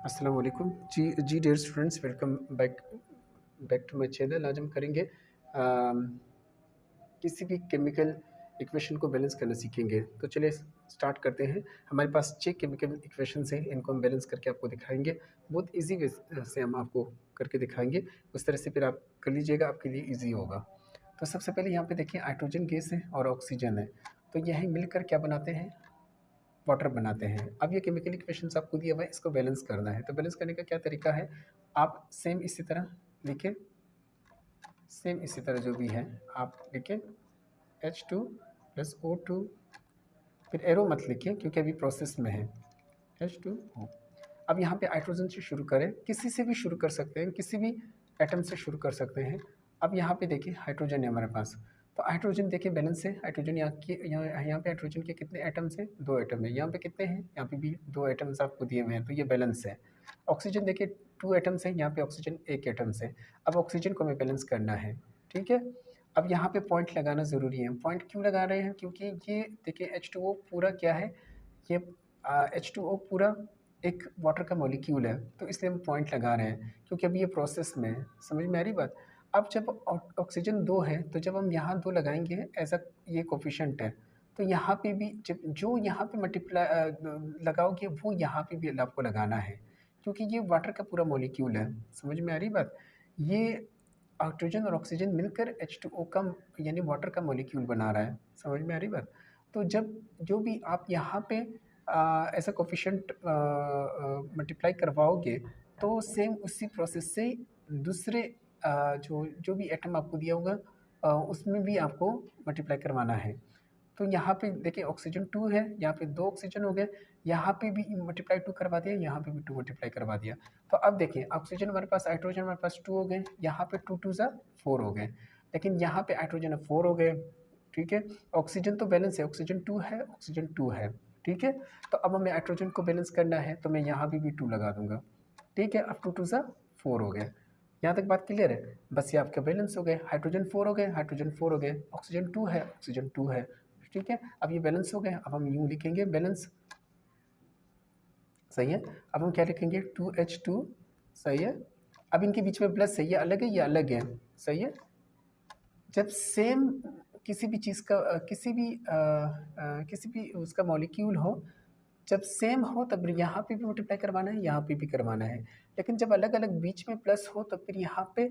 अस्सलाम वालेकुम जी dear students, welcome back back to my channel. आज हम करेंगे किसी भी केमिकल इक्वेशन को बैलेंस करना सीखेंगे। तो चलिए स्टार्ट करते हैं। हमारे पास 6 केमिकल इक्वेशंस हैं, इनको हम बैलेंस करके आपको दिखाएंगे। बहुत इजी वे से हम आपको करके दिखाएंगे, उस तरह से फिर आप कर लीजिएगा, आपके लिए ईजी होगा। तो सबसे पहले यहाँ पे देखिए, हाइड्रोजन गैस है और ऑक्सीजन है, तो यही मिलकर क्या बनाते हैं, वाटर बनाते हैं। अब ये केमिकल इक्वेशंस आपको दिया हुआ है, इसको बैलेंस करना है। तो बैलेंस करने का क्या तरीका है, आप सेम इसी तरह लिखें, सेम इसी तरह जो भी है आप लिखें H2 प्लस O2, फिर एरो मत लिखिए क्योंकि अभी प्रोसेस में है, H2O। अब यहाँ पे हाइड्रोजन से शुरू करें, किसी से भी शुरू कर सकते हैं, किसी भी एटम से शुरू कर सकते हैं। अब यहाँ पे देखिए हाइड्रोजन है हमारे पास, तो हाइड्रोजन देखिए बैलेंस है। हाइड्रोजन यहाँ पे हाइड्रोजन के कितने एटम्स हैं, 2 एटम है। यहाँ पे कितने हैं, यहाँ पे भी 2 एटम्स आपको दिए हुए हैं, तो ये बैलेंस है। ऑक्सीजन देखिए 2 एटम्स है, यहाँ पे ऑक्सीजन 1 एटम्स है। अब ऑक्सीजन को हमें बैलेंस करना है, ठीक है। अब यहाँ पे पॉइंट लगाना ज़रूरी है। पॉइंट क्यों लगा रहे हैं, क्योंकि ये देखिए H2O पूरा क्या है, ये H2O पूरा एक वाटर का मॉलिक्यूल है, तो इसलिए हम पॉइंट लगा रहे हैं क्योंकि अभी ये प्रोसेस में है। समझ में आ रही बात। अब जब ऑक्सीजन 2 है, तो जब हम यहाँ 2 लगाएंगे एज अ, ये कोफिशेंट है, तो यहाँ पे भी जब जो यहाँ पे मल्टीप्लाई लगाओगे वो यहाँ पे भी आपको लगाना है, क्योंकि ये वाटर का पूरा मॉलिक्यूल है। समझ में आ रही बात। ये हाइड्रोजन और ऑक्सीजन मिलकर H2O का यानी वाटर का मॉलिक्यूल बना रहा है। समझ में आ रही बात। तो जब जो भी आप यहाँ पे ऐसा कोफिशिएंट मल्टीप्लाई करवाओगे, तो सेम उसी प्रोसेस से दूसरे जो जो भी एटम आपको दिया होगा उसमें भी आपको मल्टीप्लाई करवाना है। तो यहाँ पे देखिए ऑक्सीजन 2 है, यहाँ पे 2 ऑक्सीजन हो गए, यहाँ पे भी मल्टीप्लाई 2 करवा दिया, यहाँ पे भी 2 मल्टीप्लाई करवा दिया। तो अब देखिए ऑक्सीजन हमारे पास, हाइड्रोजन हमारे पास 2 हो गए, यहाँ पे 2 2 ज़ा 4 हो गए, लेकिन यहाँ पे हाइड्रोजन 4 हो गए, ठीक है। ऑक्सीजन तो बैलेंस है, ऑक्सीजन 2 है, ऑक्सीजन 2 है, ठीक है। तो अब हमें हाइड्रोजन को बैलेंस करना है, तो मैं यहाँ भी 2 लगा दूंगा, ठीक है। अब 2 2 ज़ा 4 हो गए। यहाँ तक बात क्लियर है। बस ये आपके बैलेंस हो गए, हाइड्रोजन 4 हो गए, हाइड्रोजन 4 हो गए, ऑक्सीजन 2 है, ऑक्सीजन 2 है, ठीक है। अब ये बैलेंस हो गए, अब हम यूँ लिखेंगे बैलेंस, सही है। अब हम क्या लिखेंगे 2H2, सही है। अब इनके बीच में प्लस है, ये अलग है, ये अलग है, सही है। जब सेम किसी भी चीज़ का किसी भी उसका मॉलिक्यूल हो, जब सेम हो तब यहाँ पे भी मल्टीप्लाई करवाना है, यहाँ पे भी करवाना है। लेकिन जब अलग अलग बीच में प्लस हो तो फिर यहाँ पे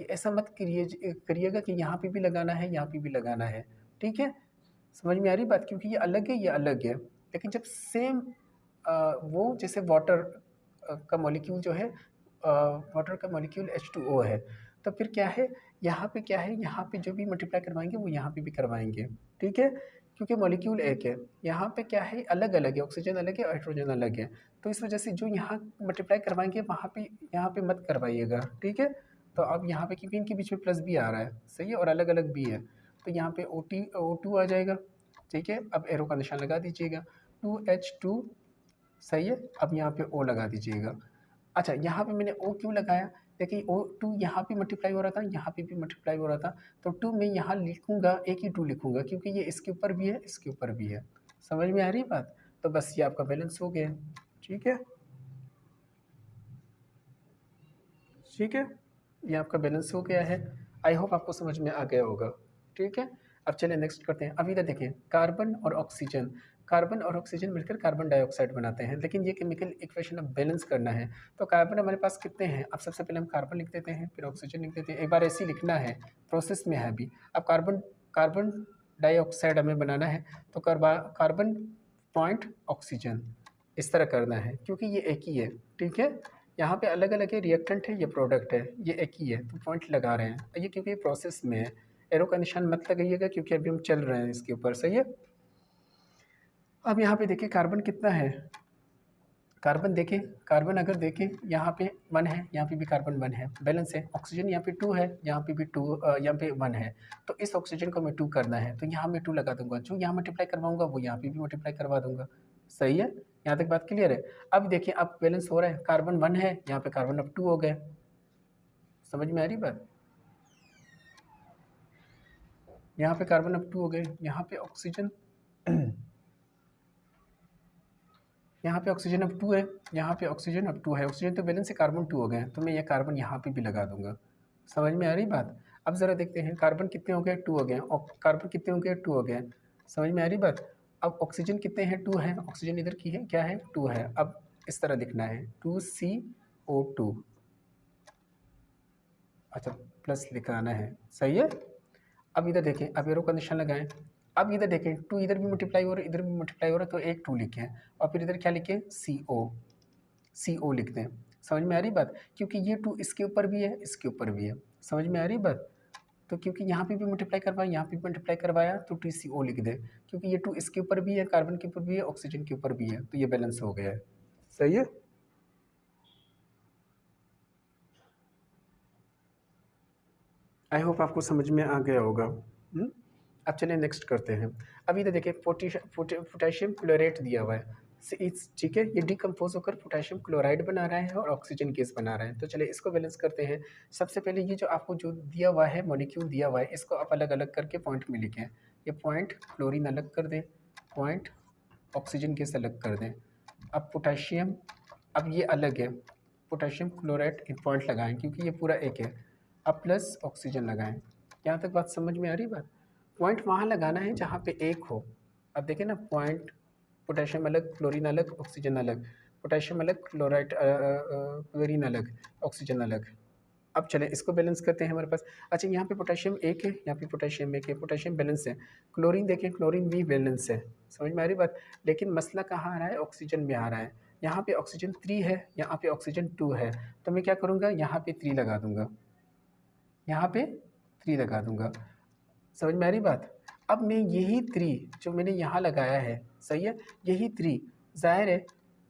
ऐसा मत करिएगा कि यहाँ पे भी लगाना है, यहाँ पे भी लगाना है, ठीक है। समझ में आ रही बात, क्योंकि ये अलग है, ये अलग है। लेकिन जब सेम वो जैसे वाटर का मॉलिक्यूल जो है, वाटर का मॉलिक्यूल H2O है, तो फिर क्या है, यहाँ पे क्या है, यहाँ पे जो भी मल्टीप्लाई करवाएंगे वो यहाँ पे भी करवाएंगे, ठीक है। क्योंकि मॉलिक्यूल एक है, यहाँ पे क्या है, अलग अलग है, ऑक्सीजन अलग है, हाइड्रोजन अलग है। तो इस वजह से जो यहाँ मल्टीप्लाई करवाएंगे वहाँ पे, यहाँ पे मत करवाइएगा, ठीक है। तो अब यहाँ पे क्योंकि इनके बीच में प्लस भी आ रहा है, सही है, और अलग अलग भी है, तो यहाँ पे O2 आ जाएगा, ठीक है। अब एरो का निशान लगा दीजिएगा, 2H2, सही है। अब यहाँ पे O लगा दीजिएगा। अच्छा, यहाँ पे मैंने O क्यों लगाया, देखिए O2 यहाँ पे मल्टीप्लाई हो रहा था, यहाँ पे भी मल्टीप्लाई हो रहा था, तो 2 मैं यहाँ लिखूंगा, एक ही 2 लिखूंगा क्योंकि ये इसके ऊपर भी है, इसके ऊपर भी है। समझ में आ रही बात। तो बस ये आपका बैलेंस हो गया, ठीक है, ठीक है। ये आपका बैलेंस हो गया है। आई होप आपको समझ में आ गया होगा, ठीक है। अब चलिए नेक्स्ट करते हैं। अब इधर देखिए, कार्बन और ऑक्सीजन, कार्बन और ऑक्सीजन मिलकर कार्बन डाइऑक्साइड बनाते हैं, लेकिन ये केमिकल इक्वेशन अब बैलेंस करना है। तो कार्बन हमारे पास कितने हैं, अब सबसे पहले हम कार्बन लिख देते हैं, फिर ऑक्सीजन लिख देते हैं, एक बार ऐसे ही लिखना है, प्रोसेस में है अभी। अब कार्बन कार्बन डाइऑक्साइड हमें बनाना है, तो कार्बन पॉइंट ऑक्सीजन, इस तरह करना है क्योंकि ये एक ही है, ठीक है। यहाँ पे अलग अलग है, रिएक्टेंट है, ये प्रोडक्ट है, ये एक ही है, तो पॉइंट लगा रहे हैं। ये क्योंकि ये प्रोसेस में है, एरो का निशान मत लगाइएगा क्योंकि अभी हम चल रहे हैं इसके ऊपर, सही है। अब यहाँ पे देखिए कार्बन कितना है, कार्बन देखें, कार्बन अगर देखें यहाँ पे 1 है, यहाँ पे भी कार्बन 1 है, बैलेंस है। ऑक्सीजन यहाँ पे 2 है, यहाँ पे भी 2, यहाँ पे 1 है, तो इस ऑक्सीजन को मैं 2 करना है, तो यहाँ मैं 2 लगा दूंगा, जो यहाँ मल्टीप्लाई करवाऊंगा वो यहाँ पे भी मल्टीप्लाई करवा दूंगा, सही है। यहाँ तक बात क्लियर है। अब देखिए अब बैलेंस हो रहा है, कार्बन 1 है, यहाँ पे कार्बन अब 2 हो गए। समझ में आ रही बात। यहाँ पे कार्बन अब 2 हो गए, यहाँ पे ऑक्सीजन यहाँ पे ऑक्सीजन अब 2 है, यहाँ पे ऑक्सीजन अब 2 है, ऑक्सीजन तो बैलेंस से कार्बन 2 हो गए हैं, तो मैं ये कार्बन यहाँ पे भी लगा दूंगा। समझ में आ रही बात? अब ज़रा देखते हैं कार्बन कितने हो गए, 2 हो गए, और कार्बन कितने हो गए, 2 हो गए। समझ में आ रही बात? अब ऑक्सीजन कितने हैं, 2 है, ऑक्सीजन इधर की है क्या है, 2 है। अब इस तरह लिखना है 2CO2, अच्छा प्लस लिखाना है, सही है। अब इधर देखें, अब एरो का निशान लगाएं, अब इधर देखें 2 इधर भी मल्टीप्लाई हो रहा है, इधर भी मल्टीप्लाई हो रहा है, तो एक 2 लिखें और फिर इधर क्या लिखें, CO लिख दें। समझ में आ रही बात? क्योंकि ये 2 इसके ऊपर भी है, इसके ऊपर भी है। समझ में आ रही बात? तो क्योंकि यहाँ पे भी मल्टीप्लाई करवाया, यहाँ पे भी मल्टीप्लाई करवाया, तो TCO लिख दें। क्योंकि ये 2 इसके ऊपर भी है, कार्बन के ऊपर भी है, ऑक्सीजन के ऊपर भी है, तो ये बैलेंस हो गया है। सही है। आई होप आपको समझ में आ गया होगा। अब चलिए नेक्स्ट करते हैं। अब इधर देखिए पोटेशियम क्लोरेट दिया हुआ है, ठीक है, ये डिकम्पोज होकर पोटेशियम क्लोराइड बना रहा है और ऑक्सीजन गैस बना रहा है। तो चलिए इसको बैलेंस करते हैं। सबसे पहले ये जो आपको जो दिया हुआ है मॉलिक्यूल दिया हुआ है, इसको आप अलग अलग करके पॉइंट में लिखें। ये पॉइंट क्लोरीन अलग कर दें, पॉइंट ऑक्सीजन गैस अलग कर दें। अब पोटेशियम, अब ये अलग है, पोटेशियम क्लोराइड एक पॉइंट लगाएं क्योंकि ये पूरा एक है। अब प्लस ऑक्सीजन लगाएं। यहाँ तक बात समझ में आ रही बात? पॉइंट वहाँ लगाना है जहाँ पे एक हो। अब देखिए ना, पॉइंट पोटेशियम अलग, क्लोरीन अलग, ऑक्सीजन अलग, पोटेशियम अलग, क्लोराइड क्लोरीन अलग, ऑक्सीजन अलग। अब चलें इसको बैलेंस करते हैं हमारे पास। अच्छा यहाँ पे पोटेशियम एक है, यहाँ पे पोटेशियम एक है, पोटेशियम बैलेंस है। क्लोरीन देखें, क्लोरीन भी बैलेंस है। समझ में आ रही बात? लेकिन मसला कहाँ आ रहा है, ऑक्सीजन में आ रहा है। यहाँ पे ऑक्सीजन 3 है, यहाँ पे ऑक्सीजन 2 है, तो मैं क्या करूँगा, यहाँ पे 3 लगा दूंगा, यहाँ पे 3 लगा दूंगा। समझ में आ रही बात? अब मैं यही 3 जो मैंने यहाँ लगाया है, सही है, यही 3 ज़ाहिर है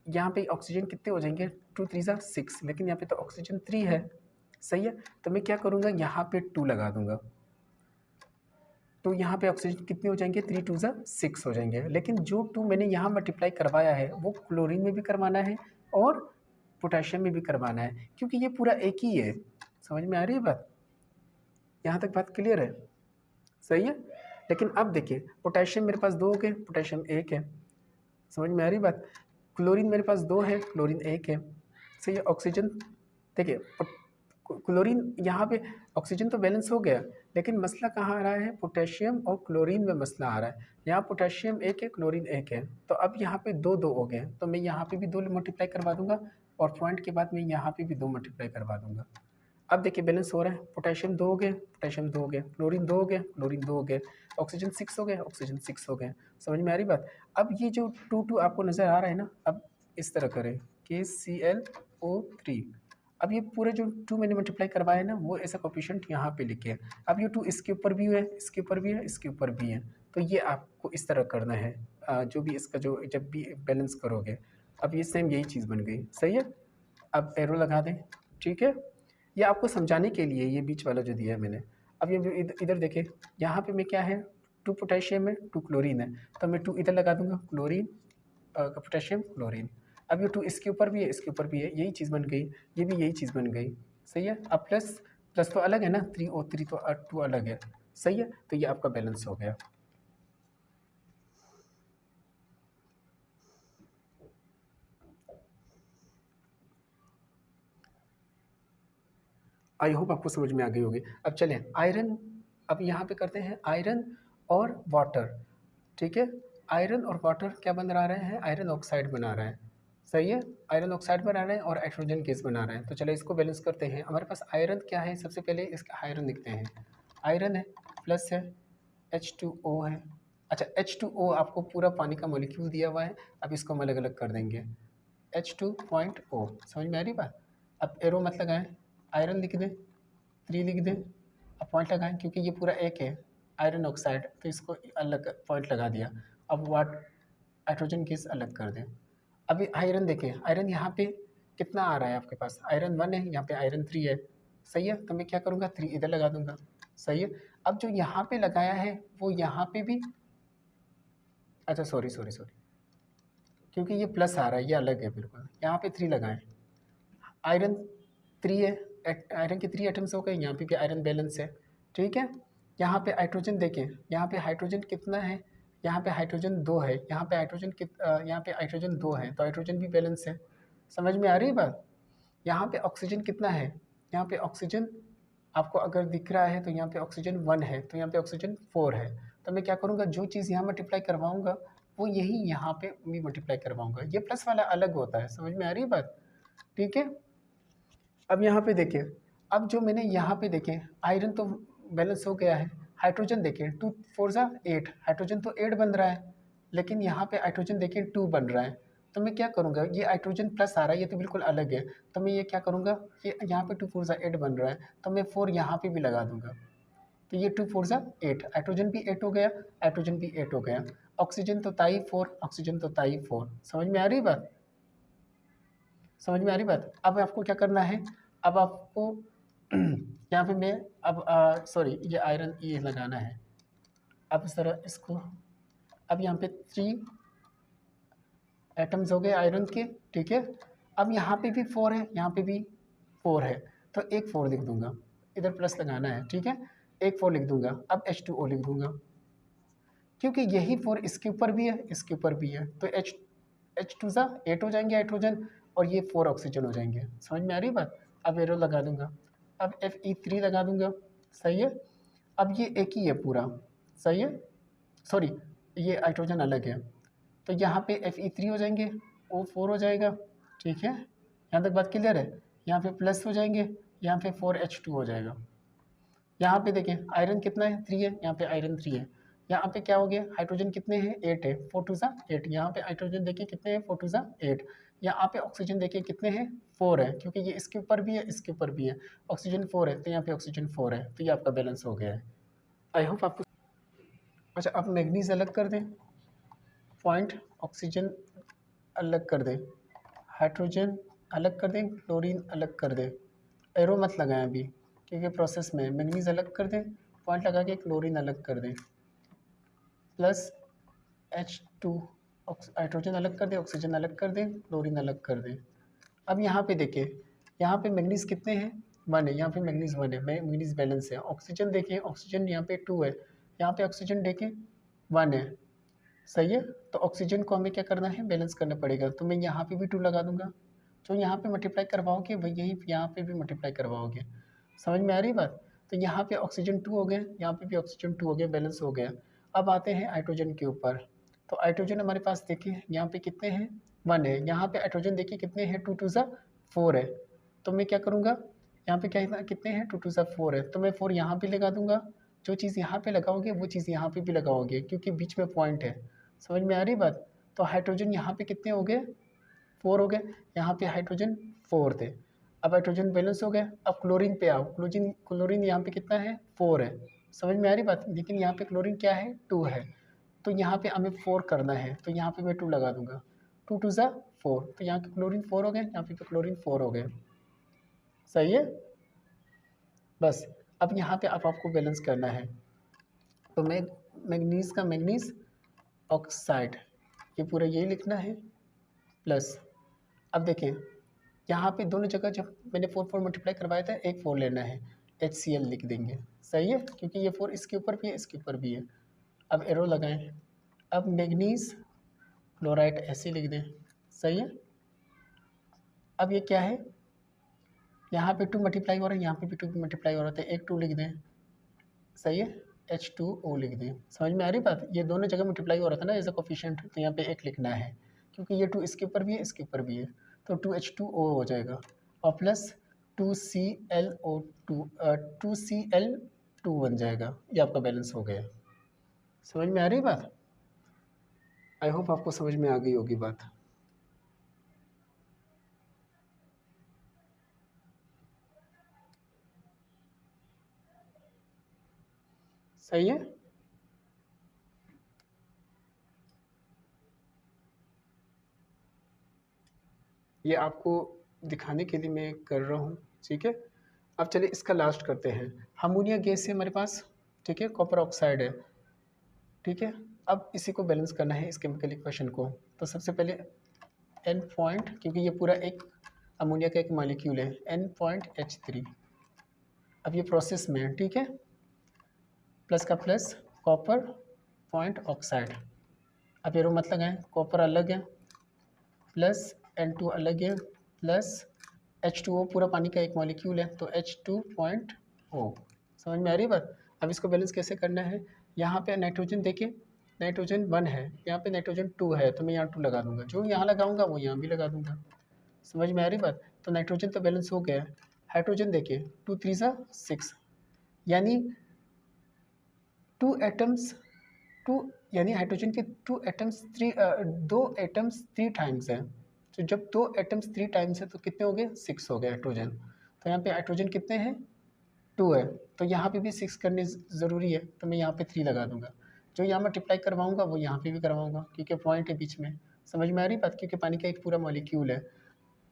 यहाँ पे ऑक्सीजन कितने हो जाएंगे, 2 3 ज़ा 6, लेकिन यहाँ पे तो ऑक्सीजन 3 है, सही है। तो मैं क्या करूँगा, यहाँ पे 2 लगा दूंगा, तो यहाँ पे ऑक्सीजन कितने हो जाएंगे, 3 2 ज़ा 6 हो जाएंगे। लेकिन जो 2 मैंने यहाँ मल्टीप्लाई करवाया है वो क्लोरीन में भी करवाना है और पोटेशियम में भी करवाना है, क्योंकि ये पूरा एक ही है। समझ में आ रही है बात? यहाँ तक बात क्लियर है? सही है। लेकिन अब देखिए पोटेशियम मेरे पास 2 हो गए, पोटेशियम 1 है। समझ में आ रही बात? क्लोरीन मेरे पास 2 है, क्लोरीन 1 है। सही है। ऑक्सीजन देखिए, क्लोरीन यहाँ पे ऑक्सीजन तो बैलेंस हो गया, लेकिन मसला कहाँ आ रहा है, पोटेशियम और क्लोरीन में मसला आ रहा है। यहाँ पोटेशियम 1 है, क्लोरीन 1 है, तो अब यहाँ पे 2 2 हो गए, तो मैं यहाँ पे भी 2 मल्टीप्लाई करवा दूंगा और पॉइंट के बाद मैं यहाँ पे भी 2 मल्टीप्लाई करवा दूंगा। अब देखिए बैलेंस हो रहा है, पोटेशियम 2 हो गए, पोटेशियम 2 हो गए, क्लोरीन 2 हो गए, क्लोरीन 2 हो गए, ऑक्सीजन 6 हो गए, ऑक्सीजन 6 हो गए। समझ में आ रही बात? अब ये जो 2 2 आपको नज़र आ रहा है ना, अब इस तरह करें KClO3। अब ये पूरे जो 2 मैंने मल्टीप्लाई करवाया है ना, वो ऐसा कोफिशिएंट यहाँ पे लिखे। अब ये 2 इसके ऊपर भी है, इसके ऊपर भी है, इसके ऊपर भी है, तो ये आपको इस तरह करना है। जो भी इसका जो जब भी बैलेंस करोगे, अब ये सेम यही चीज़ बन गई, सही है। अब एरो लगा दें, ठीक है। ये आपको समझाने के लिए ये बीच वाला जो दिया है मैंने। अब ये जो इधर देखें, यहाँ पे मैं क्या है, 2 पोटेशियम है, 2 क्लोरीन है, तो मैं 2 इधर लगा दूंगा, क्लोरीन पोटेशियम क्लोरीन। अब ये 2 इसके ऊपर भी है, इसके ऊपर भी है, यही चीज़ बन गई, ये भी यही चीज़ बन गई, सही है। अब प्लस प्लस तो अलग है ना, 3O3 तो 2 अलग है, सही है। तो ये आपका बैलेंस हो गया। आई होप आपको समझ में आ गई होगी। अब चलें आयरन, अब यहाँ पे करते हैं आयरन और वाटर, ठीक है। आयरन और वाटर क्या बना रहे हैं, आयरन ऑक्साइड बना रहा है, सही है। आयरन ऑक्साइड बना रहे हैं और हाइड्रोजन गैस बना रहे हैं। तो चलिए इसको बैलेंस करते हैं। हमारे पास आयरन क्या है, सबसे पहले इसका आयरन लिखते हैं। आयरन है, प्लस है, H2O है। अच्छा H2O आपको पूरा पानी का मॉलिक्यूल दिया हुआ है, अब इसको हम अलग अलग कर देंगे, H2.O। समझ में आ रही बात? अब एरो मत लगाएं, आयरन लिख दें, 3 लिख दें, अब पॉइंट लगाएं क्योंकि ये पूरा एक है, आयरन ऑक्साइड, तो इसको अलग पॉइंट लगा दिया। अब वाट हाइड्रोजन गैस अलग कर दें। अभी आयरन देखें, आयरन यहाँ पे कितना आ रहा है आपके पास, आयरन 1 है, यहाँ पे आयरन 3 है, सही है। तो मैं क्या करूँगा, 3 इधर लगा दूंगा, सही है। अब जो यहाँ पे लगाया है वो यहाँ पे भी, अच्छा सॉरी सॉरी सॉरी, क्योंकि ये प्लस आ रहा है, ये अलग है बिल्कुल, यहाँ पे 3 लगाएं। आयरन 3 है, आयरन के 3 एटम्स हो गए, यहाँ पे भी आयरन बैलेंस है, ठीक है। यहाँ पे हाइड्रोजन देखें, यहाँ पे हाइड्रोजन कितना है, यहाँ पे हाइड्रोजन 2 है, यहाँ पे यहाँ पे हाइड्रोजन 2 है, तो हाइड्रोजन भी बैलेंस है। समझ में आ रही है बात? यहाँ पे ऑक्सीजन कितना है? यहाँ पे ऑक्सीजन आपको अगर दिख रहा है तो यहाँ पे ऑक्सीजन 1 है, तो यहाँ पे ऑक्सीजन 4 है। तो मैं क्या करूँगा, जो चीज़ यहाँ मल्टीप्लाई करवाऊँगा वो यही यहाँ पे भी मल्टीप्लाई करवाऊँगा। ये प्लस वाला अलग होता है, समझ में आ रही है बात? ठीक है। अब यहाँ पे देखिए, अब जो मैंने यहाँ पे देखें, आयरन तो बैलेंस हो गया है। हाइड्रोजन देखें, 2 4 ज़ा 8, हाइड्रोजन तो 8 बन रहा है, लेकिन यहाँ पे हाइड्रोजन देखें 2 बन रहा है। तो मैं क्या करूँगा, ये हाइड्रोजन प्लस आ रहा है, ये तो बिल्कुल अलग है। तो मैं ये क्या करूँगा, ये यहाँ पे 2 4 ज़ा 8 बन रहा है, तो मैं 4 यहाँ पे भी लगा दूँगा। तो ये 2 4 ज़ा 8, हाइड्रोजन भी 8 हो गया, हाइड्रोजन भी 8 हो गया। ऑक्सीजन तो था ही 4, ऑक्सीजन तो था ही 4। समझ में आ रही बात? समझ में आ रही बात? अब आपको क्या करना है, अब आपको यहाँ पे मैं अब सॉरी, ये आयरन ये लगाना है। अब इस तरह इसको, अब यहाँ पे 3 एटम्स हो गए आयरन के, ठीक है। अब यहाँ पे भी 4 है, यहाँ पे भी 4 है, तो एक 4 लिख दूंगा, इधर प्लस लगाना है, ठीक है। एक 4 लिख दूंगा, अब H2O लिख दूंगा, क्योंकि यही 4 इसके ऊपर भी है, इसके ऊपर भी है, तो H2 ज़ा 8 हो जाएंगे हाइड्रोजन, और ये 4 ऑक्सीजन हो जाएंगे। समझ में आ रही बात? अब एरो लगा दूंगा, अब Fe3 लगा दूंगा, सही है। अब ये एक ही है पूरा, सही है, सॉरी ये हाइड्रोजन अलग है, तो यहाँ पे Fe3 हो जाएंगे, O4 हो जाएगा, ठीक है। यहाँ तक बात क्लियर है? यहाँ पे प्लस हो जाएंगे, यहाँ पे 4H2 हो जाएगा। यहाँ पे देखें आयरन कितना है, 3 है, यहाँ पे आयरन 3 है। यहाँ पे क्या हो गया, हाइड्रोजन कितने हैं, 8 है, 4 2 ज़ा 8। यहाँ पे हाइड्रोजन देखिए कितने हैं, 4 2 ज़ा 8। यहाँ पे ऑक्सीजन देखिए कितने हैं, 4 है, क्योंकि ये इसके ऊपर भी है, इसके ऊपर भी है। ऑक्सीजन 4 है, तो यहाँ पे ऑक्सीजन 4 है, तो ये आपका बैलेंस हो गया है। आई होप आपको। अच्छा, अब मैग्नीज अलग कर दें, पॉइंट ऑक्सीजन अलग कर दें, हाइड्रोजन अलग कर दें, क्लोरीन अलग कर दें। एरो मत लगाएं अभी, क्योंकि प्रोसेस में मैग्नीज अलग कर दें, पॉइंट लगा के क्लोरीन अलग कर दें, प्लस H2, हाइड्रोजन अलग कर दें, ऑक्सीजन अलग कर दें, क्लोरीन अलग कर दें। अब यहाँ पे देखिए, यहाँ पे मैग्नीज कितने हैं, 1 है, यहाँ पे मैग्नीज 1 है, मैग्नीज बैलेंस है। ऑक्सीजन देखिए, ऑक्सीजन यहाँ पे 2 है, यहाँ पे ऑक्सीजन देखें 1 है, सही है। तो ऑक्सीजन को हमें क्या करना है, बैलेंस करना पड़ेगा, तो मैं यहाँ पे भी 2 लगा दूंगा। जो यहाँ पे मल्टीप्लाई करवाओगे वही यही यहाँ पे भी मल्टीप्लाई करवाओगे। समझ में आ रही बात? तो यहाँ पे ऑक्सीजन 2 हो गए, यहाँ पे भी ऑक्सीजन 2 हो गया, बैलेंस हो गया। अब आते हैं हाइड्रोजन के ऊपर, तो हाइड्रोजन हमारे पास देखिए यहाँ पे कितने हैं, 1 है, यहाँ पे हाइड्रोजन देखिए कितने हैं, 2 2 ज़ा 4 है। तो मैं क्या करूँगा, यहाँ पे क्या कितने हैं, 2 2 ज़ा 4 है, तो मैं 4 यहाँ पे लगा दूंगा। जो चीज़ यहाँ पे लगाओगे वो चीज़ यहाँ पे भी लगाओगे, क्योंकि बीच में पॉइंट है। समझ में आ रही बात? तो हाइड्रोजन यहाँ पे कितने हो गए, 4 हो गए, यहाँ पे हाइड्रोजन 4 थे। अब हाइड्रोजन बैलेंस हो गया। अब क्लोरीन पे आओ, क्लोरीन यहाँ पे कितना है, 4 है। समझ में आ रही बात? लेकिन यहाँ पे क्लोरीन क्या है, 2 है, तो यहाँ पे हमें 4 करना है, तो यहाँ पे मैं 2 लगा दूंगा, 2 2 ज़ा 4, तो यहाँ पे क्लोरीन 4 हो गए, यहाँ पे क्लोरीन 4 हो गए, सही है। बस अब यहाँ पे अब आपको बैलेंस करना है, तो मैग्नीज का मैग्नीज ऑक्साइड, ये पूरा यही लिखना है, प्लस। अब देखें यहाँ पे दोनों जगह जब मैंने 4 4 मल्टीप्लाई करवाया था, एक 4 लेना है, HCl लिख देंगे, सही है, क्योंकि ये 4 इसके ऊपर भी है, इसके ऊपर भी है। अब एरो लगाएं, अब मैग्नीज क्लोराइड ऐसे लिख दें, सही है। अब ये क्या है, यहाँ पे 2 मल्टीप्लाई हो रहा है, यहाँ पे भी 2 मल्टीप्लाई हो रहा था, एक 2 लिख दें, सही है, H2O लिख दें। समझ में आ रही बात? ये दोनों जगह मल्टीप्लाई हो रहा था ना एज अ कोफिशिएंट, तो यहाँ पे एक लिखना है, क्योंकि ये 2 इसके ऊपर भी है, इसके ऊपर भी है, तो 2H2O हो जाएगा, और प्लस 2ClO2 2Cl2 बन जाएगा। ये आपका बैलेंस हो गया। समझ में आ रही बात? आई होप आपको समझ में आ गई होगी बात। सही है। ये आपको दिखाने के लिए मैं कर रहा हूँ, ठीक है। अब चलिए इसका लास्ट करते हैं। अमोनिया गैस है हमारे पास, ठीक है, कॉपर ऑक्साइड है, ठीक है। अब इसी को बैलेंस करना है, इस केमिकल इक्वेशन को। तो सबसे पहले N पॉइंट, क्योंकि ये पूरा एक अमोनिया का एक मॉलिक्यूल है, N.H3। अब ये प्रोसेस में है, ठीक है, प्लस का प्लस, कॉपर पॉइंट ऑक्साइड, अब एरो मत लगाएं, कॉपर अलग है प्लस N2 अलग है प्लस H2O पूरा पानी का एक मॉलिक्यूल है तो H2.O। समझ में आ रही बात। अब इसको बैलेंस कैसे करना है, यहाँ पे नाइट्रोजन देखिए, नाइट्रोजन 1 है, यहाँ पे नाइट्रोजन 2 है तो मैं यहाँ 2 लगा दूंगा, जो यहाँ लगाऊंगा वो यहाँ भी लगा दूंगा। समझ में आ रही बात। तो नाइट्रोजन तो बैलेंस हो गया। हाइड्रोजन देखिए 2 3 6, यानी 2 एटम्स 2, यानी हाइड्रोजन के 2 एटम्स 3 2 एटम्स 3 टाइम्स है। तो जब 2 एटम्स 3 टाइम्स है तो कितने हो गए, 6 हो गए हाइड्रोजन। तो यहाँ पे हाइड्रोजन कितने हैं, 2 है, तो यहाँ पे भी 6 करने ज़रूरी है तो मैं यहाँ पे 3 लगा दूंगा। जो यहाँ मल्टीप्लाई करवाऊंगा वो यहाँ पे भी करवाऊंगा क्योंकि पॉइंट है बीच में। समझ में आ रही बात, क्योंकि पानी का एक पूरा मॉलिक्यूल है,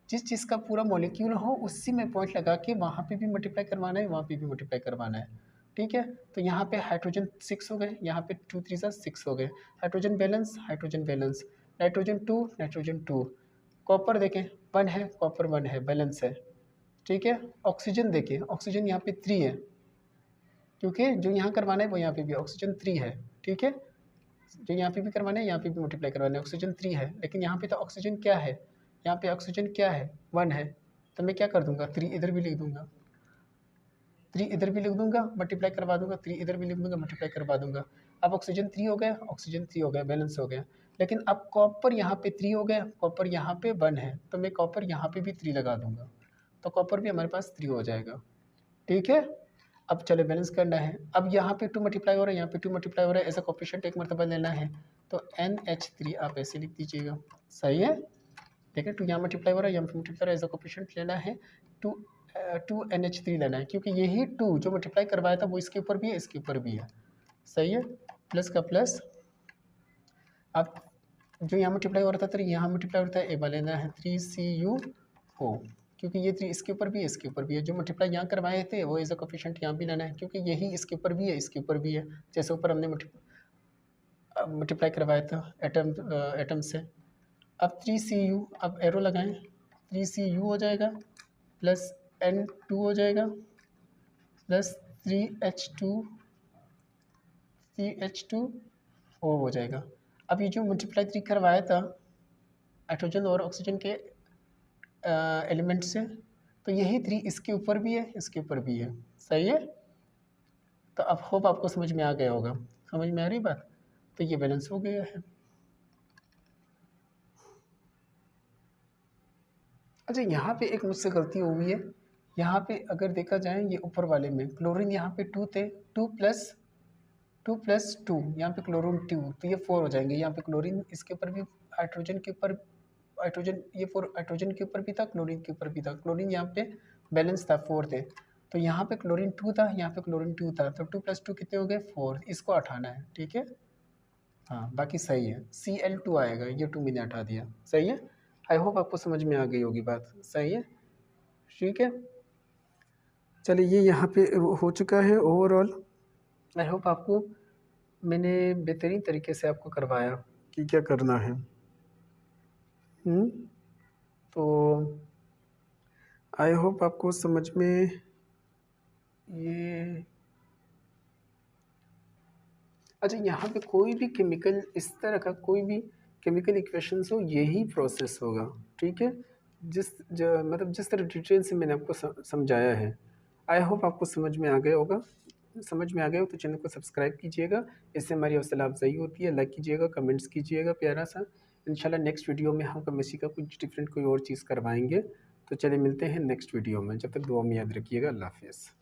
जिस चीज़ का पूरा मॉलिक्यूल हो उसी में पॉइंट लगा के वहाँ पे भी मल्टीप्लाई करवाना है, वहाँ पे भी मल्टीप्लाई करवाना है। ठीक है, तो यहाँ पे हाइड्रोजन 6 हो गए, यहाँ पे 2 3 6 हो गए। Hydrogen balance, hydrogen balance, nitrogen 2 nitrogen 2। Copper देखें 1 है, कॉपर 1 है, बैलेंस है। ठीक है, ऑक्सीजन देखिए, ऑक्सीजन यहाँ पे 3 है, क्योंकि जो यहाँ करवाना है वो यहाँ पे भी ऑक्सीजन 3 है। ठीक है, जो यहाँ पे भी करवाना है यहाँ पे भी मल्टीप्लाई करवाना है, ऑक्सीजन 3 है, लेकिन यहाँ पे तो ऑक्सीजन क्या है, यहाँ पे ऑक्सीजन क्या है, 1 है, तो मैं क्या कर दूंगा, 3 इधर भी लिख दूंगा, 3 इधर भी लिख दूंगा, मल्टीप्लाई करवा दूंगा, 3 इधर भी लिख दूंगा, मल्टीप्लाई करवा दूंगा। अब ऑक्सीजन 3 हो गया, ऑक्सीजन 3 हो गया, बैलेंस हो गया। लेकिन अब कॉपर यहाँ पे 3 हो गया, कॉपर यहाँ पे 1 है, तो मैं कॉपर यहाँ पे भी 3 लगा दूंगा, तो कॉपर भी हमारे पास 3 हो जाएगा। ठीक है, अब चलो बैलेंस करना है। अब यहाँ पे 2 मल्टीप्लाई हो रहा है, यहाँ पे 2 मल्टीप्लाई हो रहा है, ऐसा कोफिशिएंट एक मरतबा लेना है, तो NH3 आप ऐसे लिख दीजिएगा। सही है, देखिए 2 यहाँ मल्टीप्लाई हो रहा है, यहाँ पे मल्टीप्लाई हो रहा है, ऐसा कोफिशिएंट लेना है, 2 2NH3 लेना है, क्योंकि यही 2 जो मल्टीप्लाई करवाया था वो इसके ऊपर भी है, इसके ऊपर भी है। सही है, प्लस का प्लस। अब जो यहाँ मल्टीप्लाई हो रहा था तो यहाँ मल्टीप्लाई होता है, एक बार लेना है 3CuO, क्योंकि ये 3 इसके ऊपर भी है, इसके ऊपर भी है। जो मल्टीप्लाई यहाँ करवाए थे वो एज अ कोफिशिएंट यहाँ भी लाना है, क्योंकि यही इसके ऊपर भी है, इसके ऊपर भी है, जैसे ऊपर हमने मल्टीप्लाई करवाया था एटम से। अब 3Cu, अब एरो लगाएं, 3Cu हो जाएगा प्लस N2 हो जाएगा प्लस 3H2O हो जाएगा। अब ये जो मल्टीप्लाई 3 करवाया था हाइड्रोजन और ऑक्सीजन के एलिमेंट से, तो यही 3 इसके ऊपर भी है, इसके ऊपर भी है। सही है, तो अब होप आपको समझ में आ गया होगा। समझ में आ रही बात, तो ये बैलेंस हो गया है। अच्छा, यहाँ पे एक मुझसे गलती हो गई है, यहाँ पे अगर देखा जाए ये ऊपर वाले में क्लोरीन यहाँ पे 2 थे, 2 प्लस 2, यहाँ पे क्लोरीन 2, तो ये 4 हो जाएंगे। यहाँ पे क्लोरीन इसके ऊपर भी, हाइड्रोजन के ऊपर हाइड्रोजन, ये 4 हाइड्रोजन के ऊपर भी था, क्लोरीन के ऊपर भी था, क्लोरीन यहाँ पे बैलेंस था, 4 थे, तो यहाँ पे क्लोरीन 2 था, यहाँ पे क्लोरीन 2 था, तो 2 + 2 कितने हो गए, 4, इसको हटाना है। ठीक है, हाँ बाकी सही है, Cl2 आएगा, ये 2 मैंने हटा दिया। सही है, आई होप आपको समझ में आ गई होगी बात। सही है, ठीक है, चलिए ये यहाँ पे हो चुका है ओवरऑल। आई होप आपको मैंने बेहतरीन तरीके से आपको करवाया कि क्या करना है। तो आई होप आपको समझ में ये। अच्छा, यहाँ पे कोई भी केमिकल, इस तरह का कोई भी केमिकल इक्वेशंस हो, यही प्रोसेस होगा। ठीक है, मतलब जिस तरह डिटेल से मैंने आपको समझाया है, आई होप आपको समझ में आ गया होगा। समझ में आ गया हो तो चैनल को सब्सक्राइब कीजिएगा, इससे हमारी हौसला अफजाई होती है। लाइक कीजिएगा, कमेंट्स कीजिएगा प्यारा सा। इंशाल्लाह नेक्स्ट वीडियो में हम केमिस्ट्री का कुछ डिफरेंट कोई और चीज़ करवाएंगे। तो चलिए मिलते हैं नेक्स्ट वीडियो में, जब तक दुआ में याद रखिएगा। अल्लाह हाफ़िज़।